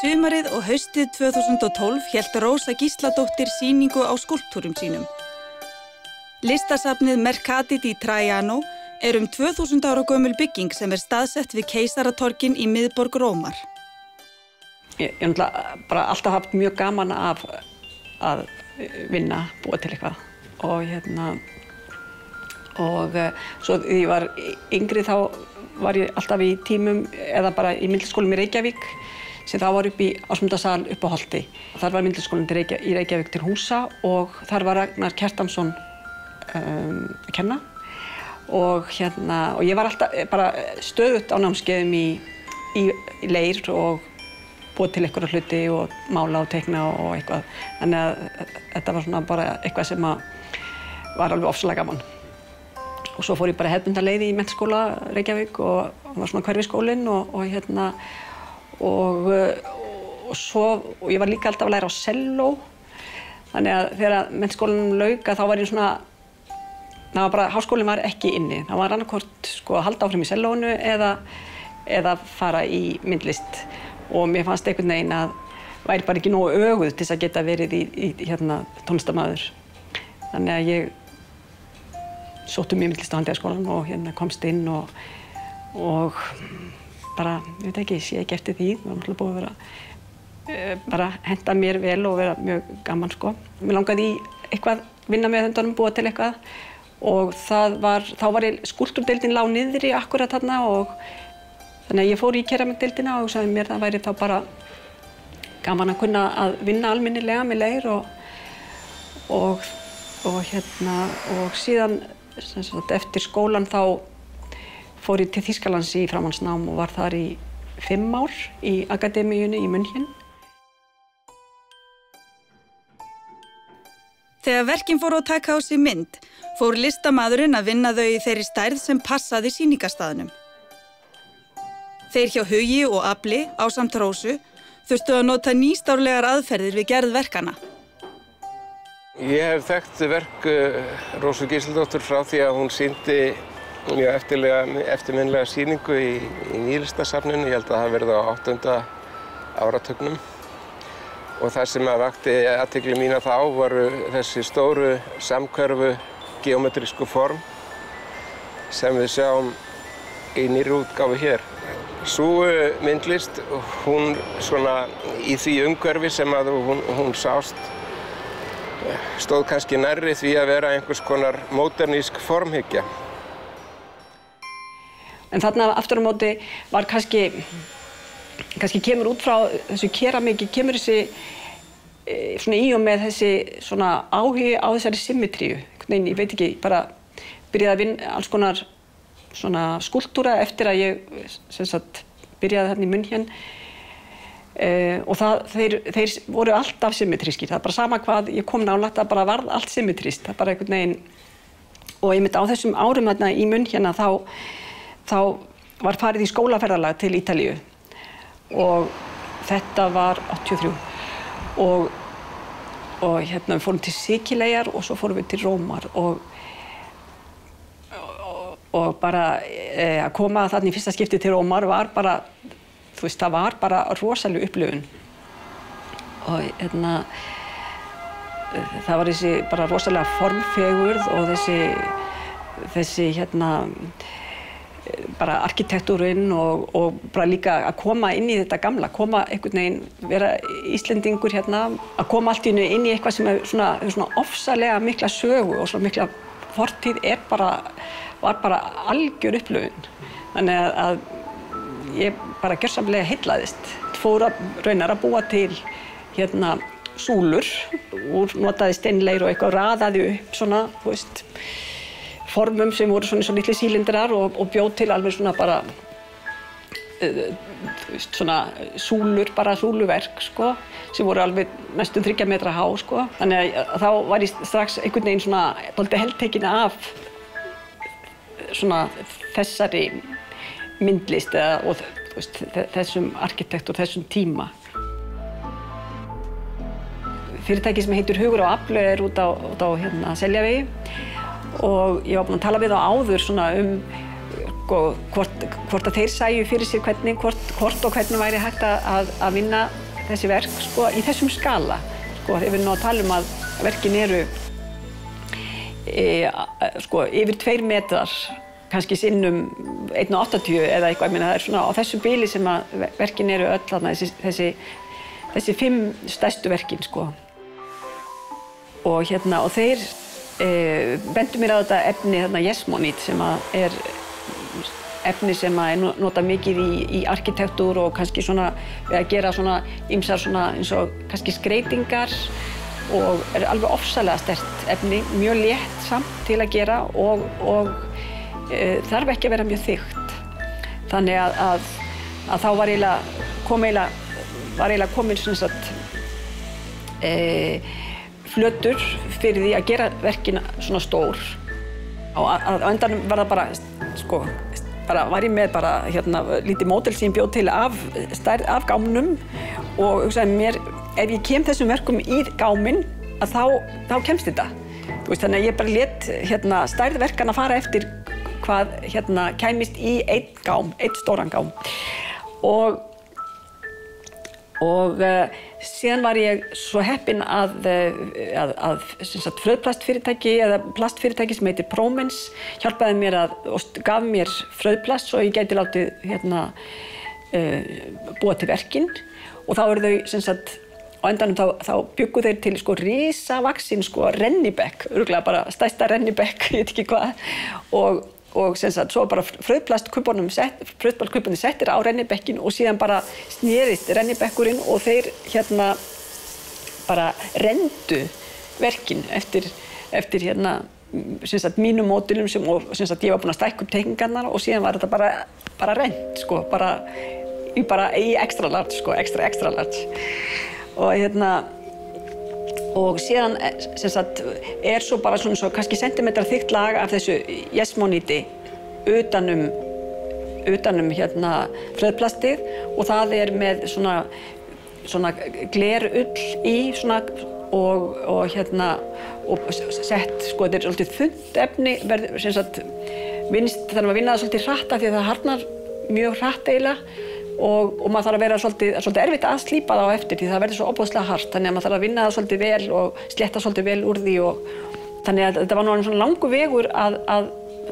sumarið og haustið 2012 hélt Rósa Gísladóttir sýningu á skúlptúrum sínum. Listasafnið Mercati di Traiano er 2000 ára gömul bygging sem staðsett við Keisaratorgin í miðborg Rómar. Ég bara alltaf haft mjög gaman af að vinna, búa til eitthvað. Og svo þegar ég var yngri þá var ég alltaf í tímum eða bara í myndlistarskólanum í Reykjavík sem þá var upp í Ásmundarsal upp á Holti. Þar var myndlistarskólinn í Reykjavík til húsa og þar var Ragnar Kjartansson að kenna. Og ég var alltaf bara stöðugt á námskeiðum í leir og búið til einhverja hluti og mála og teikna og eitthvað. Þannig að þetta var svona bara eitthvað sem var alveg ofsalega gaman. Og svo fór ég bara hefðbundaleið í menntaskóla Reykjavík og var svona hverfiskólinn og ég var líka alltaf að læra á selló. Þannig að þegar menntaskólanum lauk þá var ég svona, háskólinn var ekki inni. Það var annaðhvort að halda áfram í sellónu eða fara í myndlist. Og mér fannst einhvern veginn að væri bara ekki nógu öguð til þess að geta verið í tónlistarmaður. Þannig að ég sótti í myndlist á Handíðaskólann og komst inn og bara, ég veit ekki, sé ekki eftir því. Það var náttúrulega búið að bara henta mér vel og vera mjög gaman, sko. Mér langaði í eitthvað, vinna með höndunum, búa til eitthvað og þá var skúlptúrdeildin lá niðri akkurat þarna og þannig að ég fór í keramikdeildina og hugsaði mér það væri þá bara gaman að kunna að vinna almennilega með leir og síðan eftir skólann þá fór ég til Þýskalands í framhaldsnám og var þar í 5 ár í akademíunni í München. Þegar verkin fóru að taka á sig mynd, fór listamaðurinn að vinna þau í þeirri stærð sem passaði sýningarstaðnum. Þeir hjá Hugi og Afli, ásamt Rósu, þurftu að nota nýstárlegar aðferðir við gerð verkana. Ég hef þekkt verk Rósu Gísladóttur frá því að hún sýndi mjög eftirminnilega sýningu í Nýlistasafninu. Ég held að það hafi verið á 8. áratugnum. Og það sem vakti athygli mína þá voru þessi stóru samhverfu geometrísku form sem við sjáum í nýrri útgáfu hér. Sú myndlist, hún svona í því umhverfi sem að hún sást, stóð kannski nærri því að vera einhvers konar módernísk formhyggja. En þarna aftur á móti var kannski kemur út frá þessu keramiki, kemur þessi svona í og með þessi svona áhugi á þessari symmetríu. Ég veit ekki, bara byrjaði að vinna alls konar svona skúlptúra eftir að ég byrjaði þarna í München og þeir voru alltaf symmetrískir. Það er bara sama hvað ég kom nálægt, það bara varð allt symmetrískt. Það bara einhvern veginn og einmitt á þessum árum þarna í München þá var farið í skólaferðalag til Ítalíu og þetta var 83 og við fórum til Sikileyjar og svo fórum við til Rómar og bara að koma þarna í fyrsta skipti til Rómar var bara, það var bara rosaleg upplifun. Og það var þessi bara rosalega formfegurð og þessi bara arkitektúrinn og bara líka að koma inn í þetta gamla, koma einhvern veginn, vera Íslendingur að koma allt í einu inn í eitthvað sem er svona ofsalega mikla sögu og svona mikla fortíð var bara algjör upplifun. Þannig að ég bara gjörsamlega heillaðist. Fór raunar að búa til súlur úr notaði steinleir og eitthvað raðaði upp svona, formum sem voru svona litli sílindrar og bjóð til alveg svona bara svona súlur, bara súluverk sem voru alveg næstum 3 metra há Þannig að þá var ég strax einhvern veginn svona dálítið heltekin af svona þessari myndlist og þessum arkitekt og þessum tíma. Fyrirtæki sem heitir Hugur og Afli er út á Seljavegi og ég var búin að tala við þá áður svona hvort að þeir sæju fyrir sér hvort og hvernig væri hægt að vinna þessi verk sko, í þessum skala. Sko, þegar við erum að tala að verkin eru sko, yfir 2 metrar, kannski sinnum 1,80 eða eitthvað. Ég meina, það svona á þessu bili sem að verkin eru öll þarna, þessi 5 stærstu verkin sko. Og þeir bentu mér á þetta efni þarna Jesmonit sem er efni sem er notað mikið í arkitektúr og kannski svona við að gera svona ýmsar svona eins og kannski skreytingar og er alveg ofsalega sterkt efni, mjög létt samt til að gera og þarf ekki að vera mjög þykkt. Þannig að þá var eiginlega komin sem sagt flötur fyrir því að gera verkin svona stór. Á endanum var það bara, sko, var ég með lítið módel sem ég bjó til af gámnum og hugsaði mér, ef ég kem þessum verkum í gáminn, þá kemst þetta. Þannig að ég bara lét stærð verkanna fara eftir hvað kæmist í einn stóran gám. Og síðan var ég svo heppin að frauðplastfyrirtæki eða plastfyrirtæki sem heitir Promens hjálpaði mér og gaf mér frauðplast svo ég gæti látið búa til verkin og þá eru þau sem sagt á endanum þá bjuggu þeir til sko risavaxinn sko rennibekk, örugglega bara stærsta rennibekk, ég veit ekki hvað og sem sagt svo bara frauðplastkubbunum settir á rennibekkin og síðan bara snerist rennibekkurinn og þeir bara renndu verkin eftir sem sagt mínum módulum og sem sagt ég var búin að stækka upp teikningarnar og síðan var þetta bara rennt sko bara í extra large sko extra large og síðan sem sagt svo bara svona kannski sentimetra þykkt lag af þessu jesmoniti utanum frauðplastið og það er með svona glerull í svona og sett sko þetta er svolítið þunnt efni verður sem sagt þarf að vinna það svolítið hratt af því að það harðnar mjög hratt eiginlega og maður þarf að vera svolítið erfitt að slípa það á eftir því það verður svo ofboðslega hart þannig að maður þarf að vinna það svolítið vel og slétta svolítið vel úr því og þannig að þetta var nú svona langur vegur að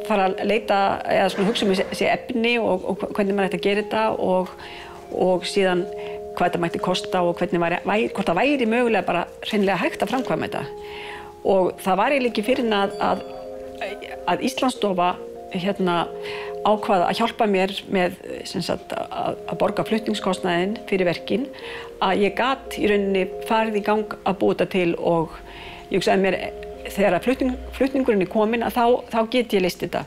fara að leita eða svona hugsa þessi efni og hvernig maður ætti að gera þetta og síðan hvað þetta mætti kosta og hvort það væri mögulega bara hreinlega hægt að framkvæma þetta og það var eiginlega ekki fyrir að Íslandsstofa ákvað að hjálpa mér með sem sagt, að borga flutningskostnaðinn fyrir verkin að ég gat í rauninni farið í gang að búa þetta til og ég hugsaði mér þegar flutningurinn er kominn að þá get ég list þetta.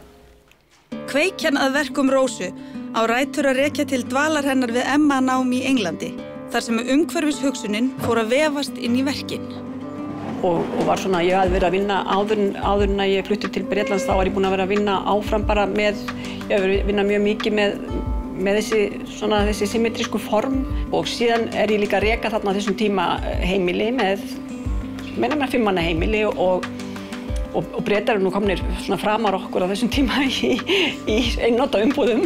Kveikjan að verkum Rósu á rætur að rekja til dvalar hennar við Emma-nám í Englandi þar sem umhverfishugsunin fór að vefast inn í verkin. Og var svona, ég hafði verið að vinna áður en að ég flutti til Bretlands þá var ég búin að vera að vinna áfram bara ég hef verið að vinna mjög mikið með þessi symmetrísku form og síðan er ég líka að reka þarna á þessum tíma heimili með 5 manna heimili og Bretar eru nú komnir svona framar okkur á þessum tíma í einnota umbúðum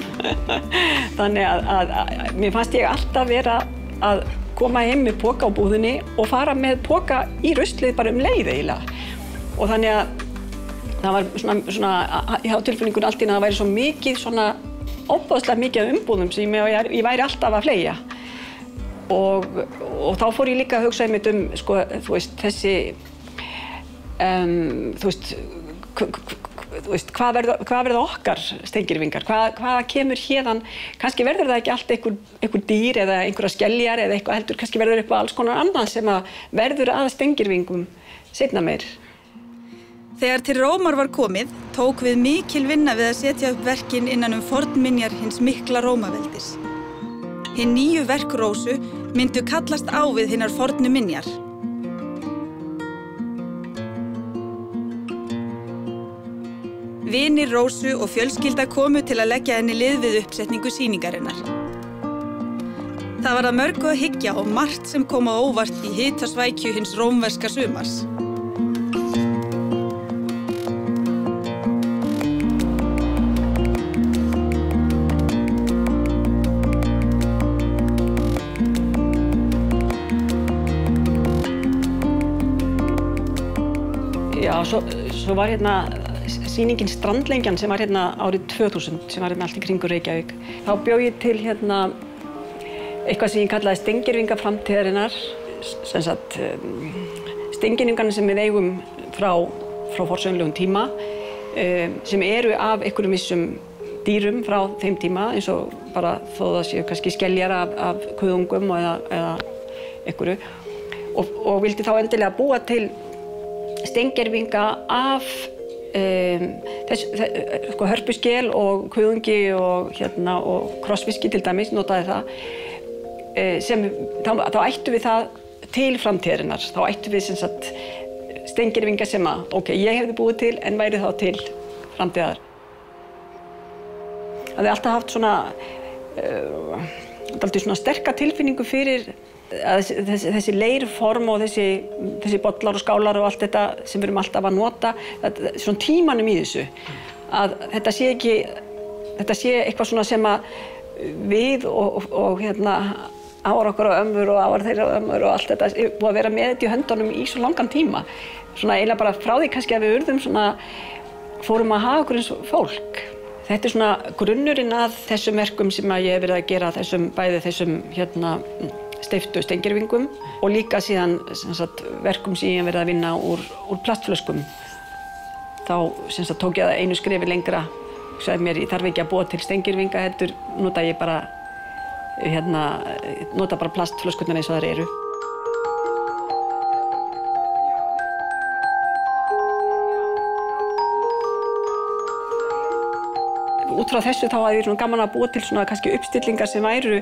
þannig að mér fannst ég alltaf vera að koma heim með poka á búðinni og fara með poka í ruslið bara leið eiginlega og þannig að það var svona ég hafði tilfinningun allt í að það væri svo mikið svona óbæðslega mikið af umbúðum sem ég væri alltaf að fleygja og þá fór ég líka að hugsa einmitt sko þú veist þessi þú veist hvað verða okkar steingirvingar hvað kemur hérðan kannski verður það ekki allt einhver dýr eða einhverja skeljar eða eitthvað heldur kannski verður eitthvað alls konar annað sem að verður að steingirvingum seinna meir. Þegar til Rómar var komið tók við mikil vinna við að setja upp verkin innan fornminjar hins mikla Rómaveldis. Hin nýju verk Rósu myndu kallast á við hinnar fornu minjar. Vinir Rósu og fjölskylda komu til að leggja henni lið við uppsetningu sýningarinnar. Það var að mörgu að hyggja og margt sem kom á óvart í hitasvækju hins rómverska sumars. Já, svo var hérna sýningin Strandlengjan sem var hérna árið 2000, sem var hérna allt í kringur Reykjavík. Þá bjó ég til hérna eitthvað sem ég kallaði steingervinga framtíðarinnar, sem sagt steingervingarnir sem við eigum frá forsögulegum tíma, sem eru af einhverjum vissum dýrum frá þeim tíma, eins og bara þó það séu kannski skeljar af kuðungum eða einhverju, og vildi þá endilega búa til steingervinga af hörpuskel og kuðungi og krossfiski til dæmis, notaði það, þá ættum við það til framtíðarinnar. Þá ættum við sem sagt steingervinga sem ég hefði búið til en væri þá til framtíðar. Það hefði alltaf haft svona sterka tilfinningu fyrir þessi leirform og þessi bollar og skálar og allt þetta sem við erum alltaf að nota, svona tímanum í þessu, að þetta sé eitthvað svona sem að við og ára okkar og ömmur og ára þeirra og ömmur og allt þetta búið að vera með þetta í höndunum í svo langan tíma. Svona eiginlega bara frá því kannski að við fórum að hafa okkur eins og fólk. Þetta svona grunnurinn að þessum verkum sem ég hef verið að gera, bæði þessum steyptu steingervingum og líka síðan verkum sem ég hef verið að vinna úr plastflöskum. Þá tók ég það einu skrefi lengra, sagði mér, ég þarf ekki að búa til steingervinga, heldur nota ég bara plastflöskurnar eins og þær eru. Út frá þessu þá hafði ég gaman að búa til kannski uppstillingar sem væru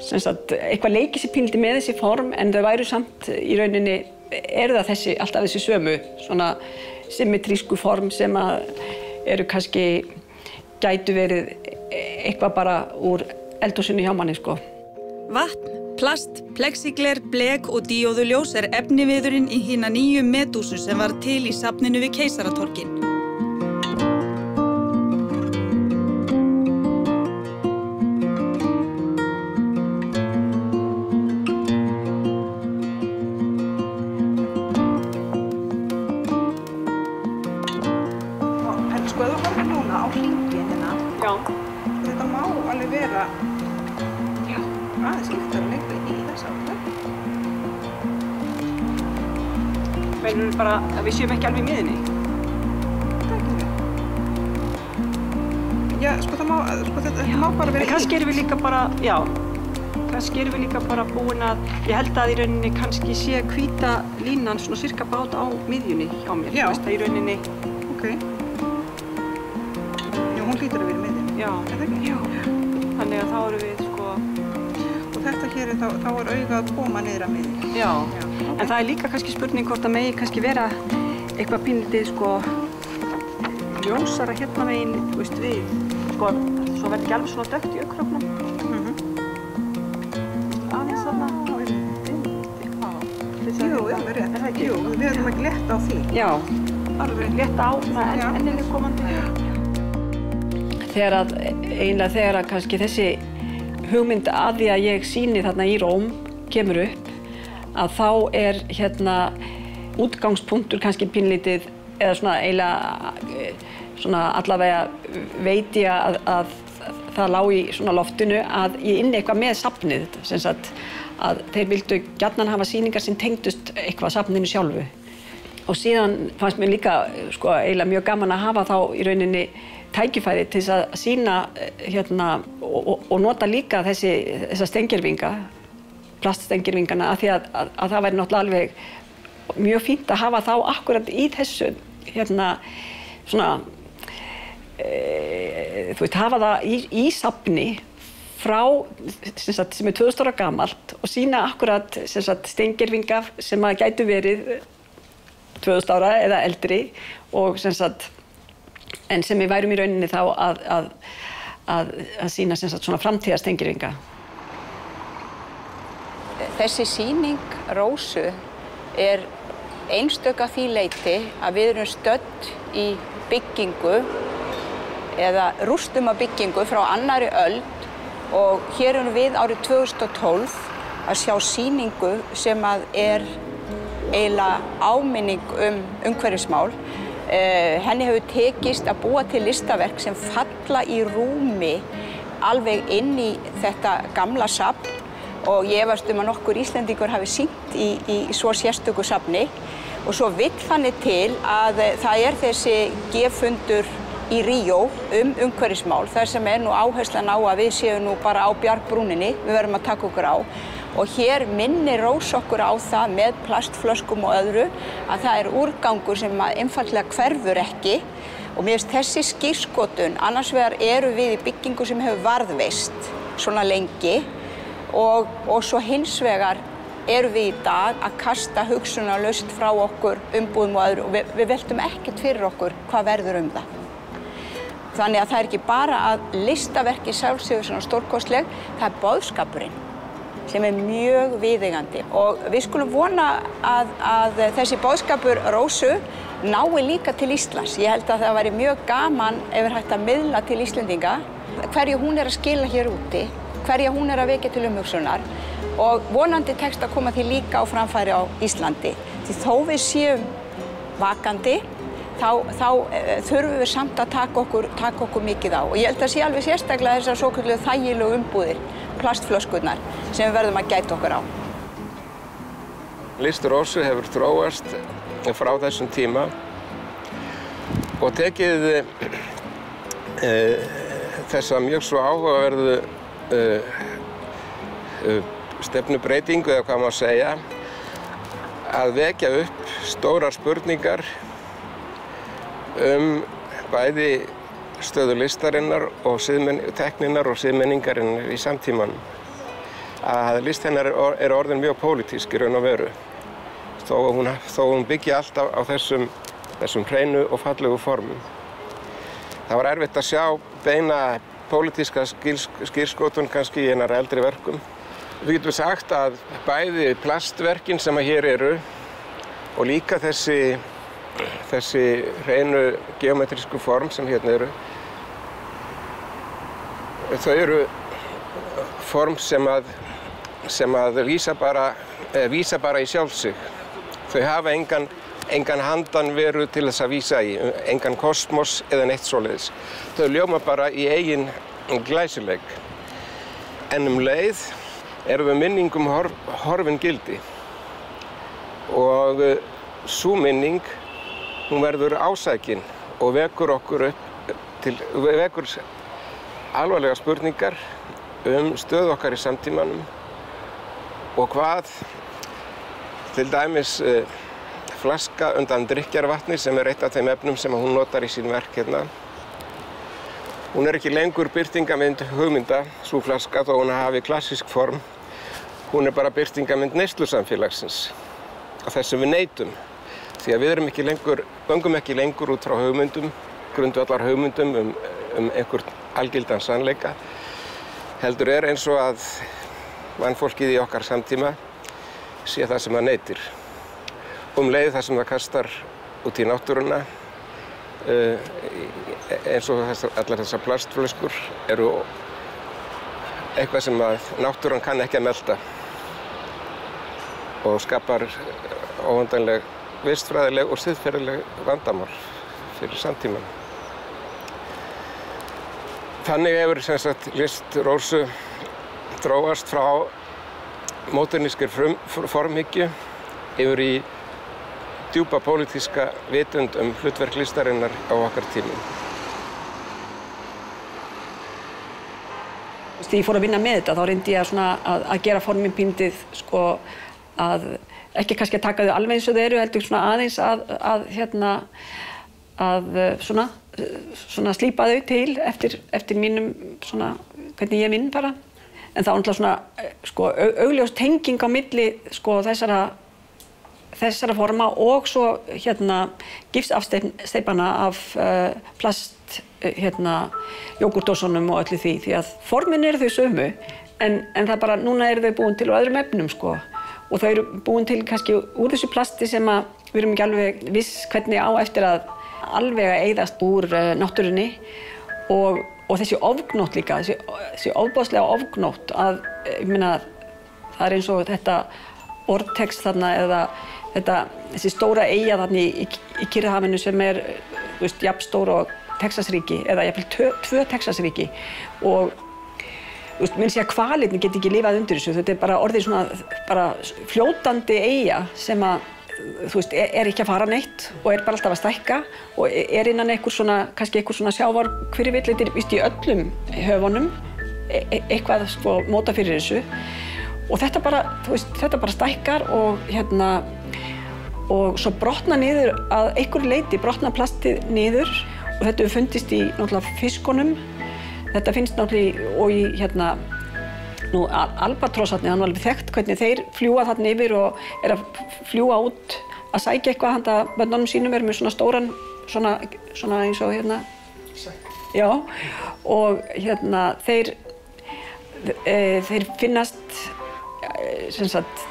eitthvað leikið sér pínlítið með þessi form, en þau væru samt í rauninni, eru það alltaf þessi sömu, svona symmetrísku form sem eru kannski, gætu verið eitthvað bara úr eldhúsinu hjá manni, sko. Vatn, plast, plexigler, blek og díóðuljós efniviðurinn í hina nýju medúsu sem var til í safninu við Keisaratorgin. Sko, ef þú horfir núna á hringinn hérna, þetta má alveg vera aðeins líktar að leika í þessa átt. Meinarðu bara að við séum ekki alveg í miðjunni? Það er ekki við. Já, sko, þetta má bara vera í. Kannski erum við líka bara, búin að, ég held að í rauninni kannski sé hvíta línan svona sirka bát á miðjunni hjá mér. Já. Þú veist, það í rauninni. Ok. Hún hlýtur að vera í miðjunni. Já. Er það ekki? Já. Þannig að þá erum við, sko. Og þetta hér, þá er augað að koma niður að miðjunni. Já. En það er líka kannski spurning hvort að megi kannski vera eitthvað pínlítið, sko, ljósara hérna megin, þú veist, við. Sko, svo verður ekki alveg svona dökkt í augnhróknum. Aðeins þarna. Jú, alveg rétt. Er það ekki? Jú, við höfum ekki létt á því. Já. Alveg létt á, ennileg komandi. Þegar að kannski þessi hugmynd að því að ég sýni þarna í Róm kemur upp, að þá er útgangspunktur kannski pínlítið, eða svona eiginlega allavega veit ég að það lá í svona loftinu að ég inni eitthvað með safnið, sem sagt að þeir vildu gjarnan hafa sýningar sem tengdust eitthvað safninu sjálfu. Og síðan fannst mér líka eiginlega mjög gaman að hafa þá í rauninni tækifæri til þess að sýna og nota líka þessa steingervinga, plaststeingervingana, af því að það væri náttúrulega alveg mjög fínt að hafa þá akkurat í þessu svona þú veist, hafa það í safni frá sem er 2000 ára gamalt og sýna akkurat steingervinga sem að gætu verið 2000 ára eða eldri og en sem við værum í rauninni þá að sýna svona framtíðarsteingervinga. Þessi sýning Rósu er einstök að því leyti að við erum stödd í byggingu eða rústum af byggingu frá annarri öld og hér erum við árið 2012 að sjá sýningu sem að er eiginlega áminning umhverfismál. Henni hefur tekist að búa til listaverk sem falla í rúmi alveg inn í þetta gamla safn og ég efast að nokkur Íslendingur hafi sýnt í svo sérstöku safni og svo vill þannig til að það þessi G-fundur í Ríó umhverfismál þar sem nú áherslan á að við séum nú bara á bjargbrúninni, við verðum að taka okkur á og hér minnir Rós okkur á það með plastflöskum og öðru að það úrgangur sem einfaldlega hverfur ekki og mér finnst þessi skírskotun, annars vegar eru við í byggingu sem hefur varðveist svona lengi og svo hins vegar erum við í dag að kasta hugsunarlaust frá okkur umbúðum og öðru og við veltum ekkert fyrir okkur hvað verður það. Þannig að það ekki bara að listaverki sjálfsögur svona stórkostleg, það boðskapurinn sem mjög viðeigandi og við skulum vona að þessi boðskapur Rósu nái líka til Íslands. Ég held að það væri mjög gaman ef hægt að miðla til Íslendinga hverju hún að skila hér úti, hverja hún að vekja til umhugsunar og vonandi tekst að koma því líka á framfæri á Íslandi. Því þó við séum vakandi, þá þurfum við samt að taka okkur mikið á. Og ég held að sé alveg sérstaklega þessar svokölluðu þægilegu umbúðir, plastflöskurnar, sem við verðum að gæta okkur á. List Rósu hefur þróast frá þessum tíma og tekið þessa mjög svo áhugaverðu stefnubreytingu eða hvað má segja að vekja upp stórar spurningar bæði stöðu listarinnar og tekninnar og siðmenningarinnar í samtímanum. Að list hennar orðin mjög pólitísk í raun og veru. Þó hún byggja alltaf á þessum hreinu og fallegu formum. Það var erfitt að sjá beina pólitíska skírskotun kannski í hennar eldri verkum. Við getum sagt að bæði plastverkin sem hér eru og líka þessi hreinu geometrísku form sem hérna eru, þau eru form sem að vísa bara í sjálf sig. Þau hafa engan handanveru til þess að vísa í, engan kosmos eða neitt svoleiðis. Þau ljóma bara í eigin glæsileik. En leið erum við minningum horfin gildi. Og sú minning, hún verður ásækin og vekur alvarlega spurningar stöðu okkar í samtímanum og hvað til dæmis flaska undan drykkjarvatni sem eitt af þeim efnum sem hún notar í sín verk hérna. Hún ekki lengur birtingamynd hugmynda, sú flaska, þó hún hafi klassísk form. Hún bara birtingamynd neyslusamfélagsins og þess sem við neytum. Því að við göngum ekki lengur út frá hugmyndum, grundvallar hugmyndum einhvern algildan sannleika. Heldur eins og að mannfólkið í okkar samtíma sé það sem það neytir. Leið það sem það kastar út í náttúruna, eins og allar þessar plastflöskur eru eitthvað sem að náttúran kann ekki að melta og skapar óendanleg vistfræðileg og siðferðileg vandamál fyrir samtímann. Þannig hefur list Rósu þróast frá módernískri formhyggju yfir í djúpa pólitíska vitund hlutverk listarinnar á okkar tímum. Þegar ég fór að vinna með þetta, þá reyndi ég að gera formin píndið, að ekki kannski að taka þau alveg eins og þau eru, heldur aðeins að slípa þau til eftir mínum, hvernig ég vinn bara. En það var náttúrulega augljós tenging á milli þessara forma og svo gifsafsteypana af plast, jógurtdósunum og öllu því að formin eru þau sömu, en það bara, núna eru þau búin til á öðrum efnum, og þau eru búin til kannski úr þessu plasti sem við erum ekki alveg viss hvernig á eftir að alveg að eyðast úr náttúrunni og þessi ofgnótt líka, þessi ofboðslega ofgnótt að, ég meina, það eins og þetta vortex þarna eða þessi stóra eyja þarna í Kyrrahafinu sem jafn stór og Texasríki eða jafnvel tvö Texasríki og minn sé að hvalirnir geti ekki lifað undir þessu. Þetta bara orðið svona bara fljótandi eyja sem að ekki að fara neitt og bara alltaf að stækka og innan kannski einhver svona sjávarhvirfill, þetta í öllum höfunum, eitthvað móta fyrir þessu og þetta bara stækkar og svo brotna niður að einhverju leyti, brotna plastið niður og þetta hefur fundist í náttúrulega fiskunum, þetta finnst náttúrulega og í albatrossarnir, hann var alveg þekkt hvernig þeir fljúga þarna yfir og að fljúga út að sækja eitthvað handa börnunum sínum, með svona stóran, svona eins og já, og þeir finnast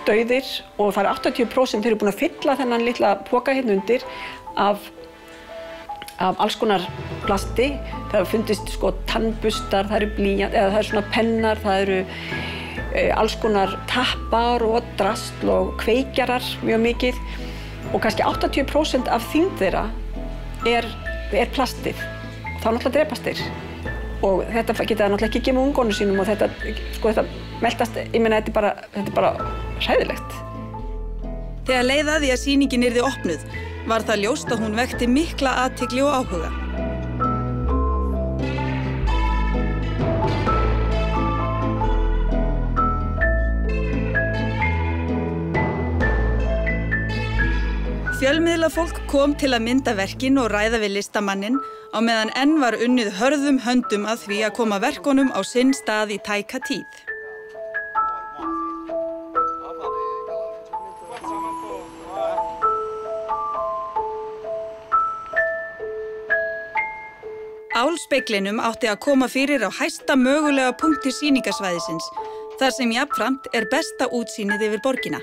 dauðir og það 80% þeir eru búin að fylla þennan litla poka undir af alls konar plasti. Það hefur fundist tannbustar, það eru blýant, eða það eru svona pennar, það eru alls konar tappar og drasl og kveikjarar mjög mikið og kannski 80% af þyngd þeirra er plastið. Þá náttúrulega drepast þeir og þetta geta náttúrulega ekki gefið ungunum sínum og þetta meltast, ég meina þetta er bara hræðilegt. Þegar leið að því að sýningin yrði opnuð var það ljóst að hún vekti mikla athygli og áhuga. Fjölmiðlafólk kom til að mynda verkin og ræða við listamanninn á meðan enn var unnið hörðum höndum að því að koma verkunum á sinn stað í tæka tíð. Álspeglinum átti að koma fyrir á hæsta mögulega punkti sýningarsvæðisins, þar sem jafnframt er besta útsýnið yfir borgina.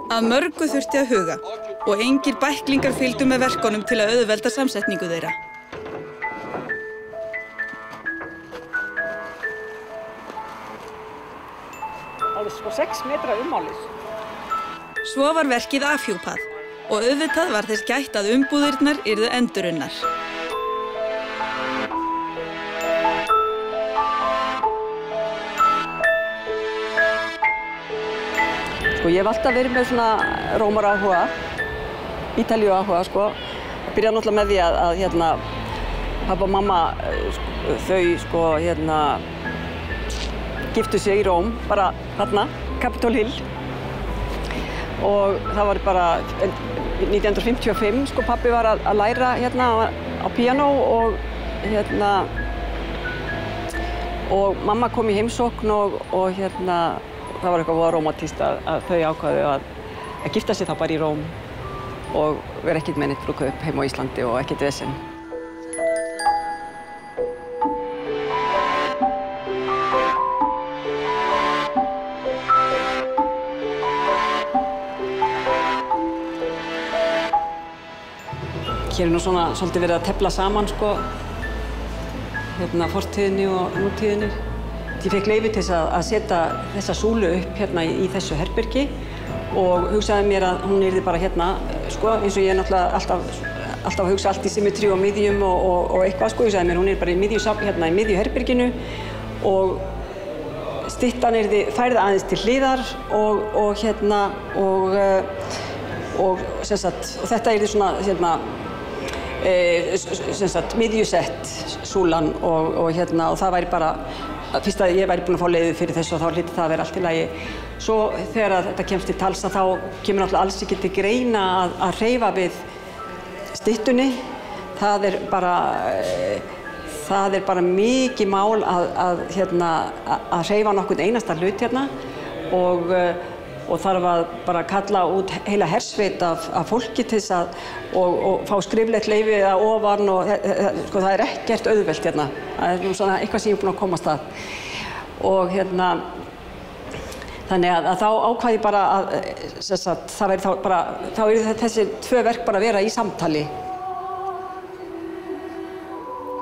Að mörgu þurfti að huga og engir bæklingar fylgdu með verkunum til að auðvelda samsetningu þeirra. Alveg 6 metra ummális. Svo var verkið afhjúpað og auðvitað var þess gætt að umbúðirnar yrðu endurunnar. Ég hef alltaf verið með svona rómaráhuga, Ítalíuáhuga, Það byrjaði náttúrulega með því að pabba og mamma, þau giftu sig í Róm, bara þarna, Capitol Hill. Og það var bara 1955, pabbi var að læra á píanó og mamma kom í heimsókn og það var eitthvað rómantískt að þau ákváðu að gifta sig þá bara í Róm og vera ekkert með neitt brúðkaup heima á Íslandi og ekkert vesen. Hér er svona svolítið verið að tefla saman fortíðinni og nútíðinni. Ég fekk leyfi til að setja þessa súlu upp í þessu herbergi og hugsaði mér að hún yrði bara eins og ég er náttúrulega alltaf að hugsa allt í symmetrí og miðjum og eitthvað hugsaði mér hún er bara í miðju herberginu og styttan yrði færð aðeins til hliðar og þetta yrði svona miðjusett súlan og það væri bara fyrst að ég væri búin að fá leyfi fyrir þessu og þá hlyti það að vera allt í lagi. Svo þegar þetta kemst til tals þá kemur náttúrulega alls ekki til greina að hreyfa við styttunni. Það er bara mikið mál að hreyfa nokkurn einasta hlut og þarf að bara kalla út heila hersveit af fólki til þess að og fá skriflegt leyfi að ofan og það er ekkert auðvelt Það er svona eitthvað sem ég er búin að komast að. Og þannig að þá ákvað ég bara að það væri þá yrðu þessi 2 verk bara að vera í samtali.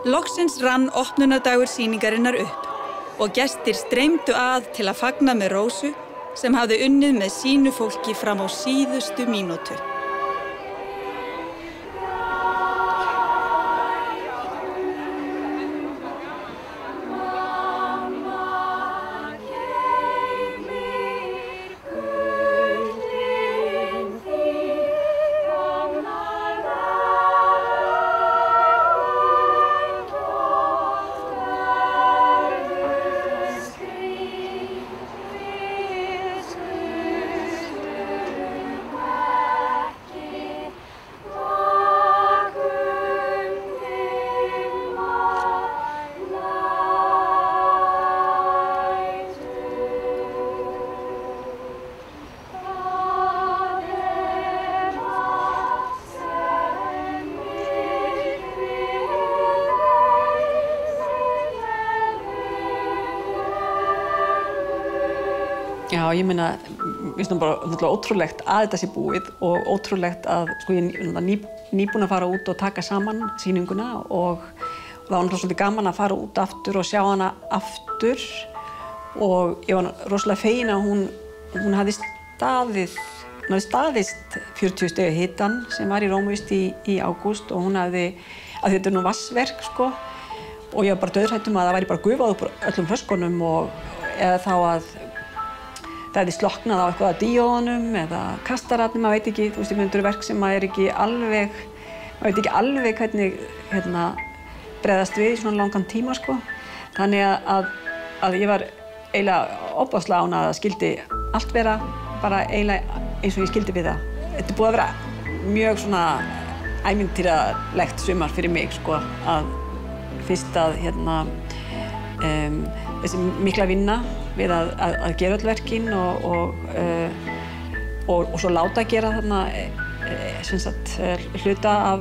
Loksins rann opnunardagur sýningarinnar upp. og gestir streymdu að til að fagna með Rósu sem hafði unnið með sínu fólki fram á síðustu mínútu. Já, ég meina, mér finnst bara náttúrulega ótrúlegt að þetta sé búið og ótrúlegt að ég er nýbúin að fara út og taka saman sýninguna og það var náttúrulega svolítið gaman að fara út aftur og sjá hana aftur og ég var rosalega fegin að hún hafði staðist 40 stiga hitann sem var í Rómavist í ágúst og hún hafði, að þetta er nú vatnsverk sko og ég var bara dauðhrædd að það væri bara gufað upp öllum flöskunum eða þá að það hefði slokknað á eitthvað af díóðunum eða kastararnir, maður veit ekki, þú veist, þetta eru verk sem maður veit ekki alveg hvernig bregðast við í svona langan tíma, sko. Þannig að ég var eiginlega ofboðslega ánægð að það skildi allt vera bara eiginlega eins og ég skildi við það. Þetta er búið að vera mjög svona ævintýralegt sumar fyrir mig, sko, að fyrst að þessi mikla vinna við að gera öll verkin og svo láta gera þarna hluta af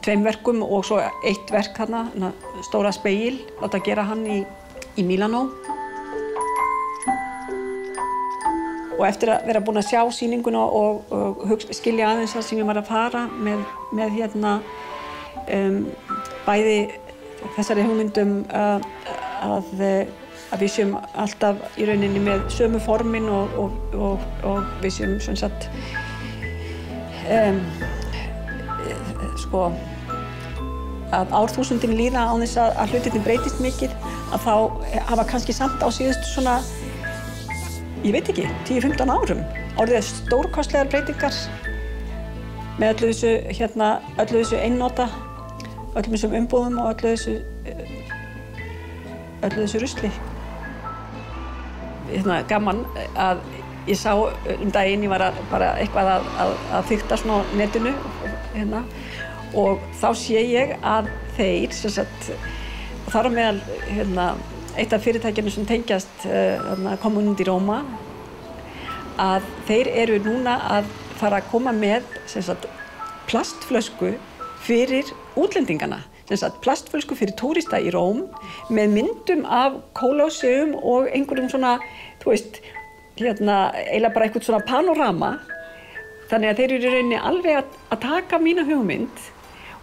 tveim verkum og svo eitt verk þarna, stóra spegil, láta gera hann í Mílanó. Og eftir að vera búin að sjá sýninguna og skilja aðeins það sem ég var að fara með bæði þessari hugmyndum að við séum alltaf í rauninni með sömu formin og við séum svona satt sko að árþúsundin líða án þess að hlutirnir breytist mikið að þá hafa kannski samt á síðustu svona ég veit ekki, 10-15 árum orðið stórkostlegar breytingar með öllu þessu einnota öllum þessum umbúðum og öllu þessu rusli. Gaman að ég sá daginn ég var bara eitthvað að fikta svona á netinu og þá sé ég að þeir og þar á meðal eitt af fyrirtækjunum sem tengjast Kommunen di Roma að þeir eru núna að fara að koma með plastflösku fyrir útlendingana. Plastflösku fyrir túrista í Róm með myndum af Kólóseum og einhverjum svona, þú veist, eiginlega bara eitthvað svona panorama. Þannig að þeir eru í rauninni alveg að taka mína hugmynd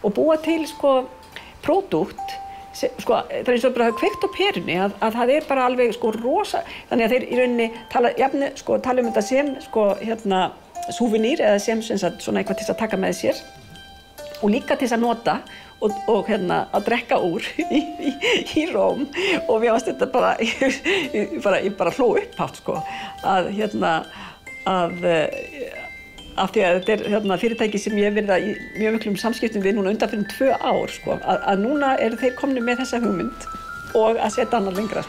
og búa til pródúkt. Það er eins og bara kveikt á perunni að það er bara alveg rosa. Þannig að þeir í rauninni tala þetta sem súvenýr eða sem svona eitthvað til að taka með sér og líka til að nota og að drekka úr í Róm og mér fannst þetta bara, ég bara hló upphátt að af því að þetta er fyrirtæki sem ég hef verið í mjög miklum samskiptum við núna undanfarin 2 ár að núna eru þeir komnir með þessa hugmynd og að setja hana lengra